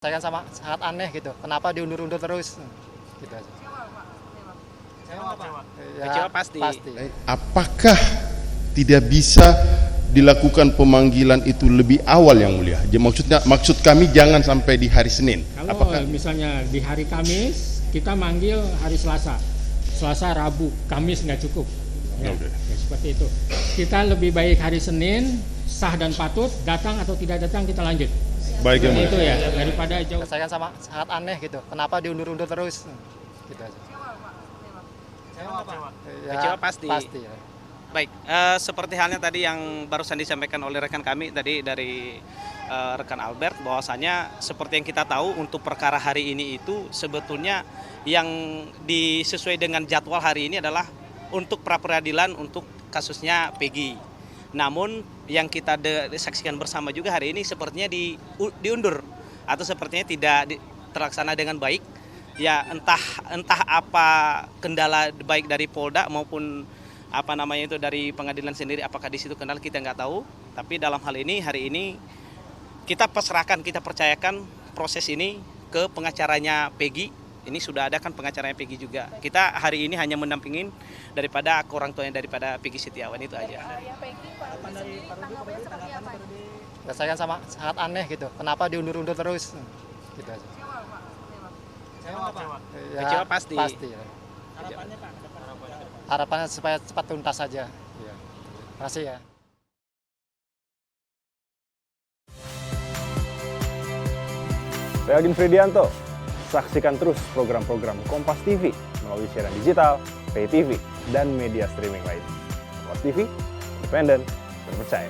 Saya kan sangat aneh gitu, kenapa diundur-undur terus? Gitu aja. Kecewa, Pak? Ya, Kecewa pasti. Apakah tidak bisa dilakukan pemanggilan itu lebih awal yang mulia? Maksud kami jangan sampai di hari Senin. Kalau Apakah misalnya di hari Kamis, kita manggil hari Selasa, Rabu, Kamis nggak cukup. Ya, Oke. ya, seperti itu. Kita lebih baik hari Senin, sah dan patut, datang atau tidak datang kita lanjut. baik yang mulia? Itu ya, daripada jauh. Saya kan sangat aneh gitu, kenapa diundur-undur terus? Gitu aja. Kecewa, Pak? Ya, Kecewa pasti. Ya. Baik, seperti halnya tadi yang barusan disampaikan oleh rekan kami tadi dari rekan Albert, bahwasanya seperti yang kita tahu untuk perkara hari ini itu sebetulnya yang disesuai dengan jadwal hari ini adalah untuk pra peradilan untuk kasusnya Peggy. Namun yang kita saksikan bersama juga hari ini sepertinya diundur atau sepertinya tidak terlaksana dengan baik. Ya entah apa kendala baik dari Polda maupun apa namanya itu dari pengadilan sendiri, apakah di situ kendala kita nggak tahu. Tapi dalam hal ini hari ini kita pasrahkan, kita percayakan proses ini ke pengacaranya Peggy. Ini sudah ada kan pengacaranya Peggy juga. Kita hari ini hanya mendampingin daripada orang tuanya daripada Peggy Setiawan itu aja. Ya, saya kan sangat aneh gitu, kenapa diundur-undur terus? Gitu aja. Kecewa, Pak? Ya, Kecewa pasti. Ya. Harapannya, Pak? Harapannya supaya cepat tuntas saja. Ya. Terima kasih ya. Saya Agin Fridianto. Saksikan terus program-program Kompas TV melalui siaran digital, pay TV, dan media streaming lain. Kompas TV, independen, terpercaya.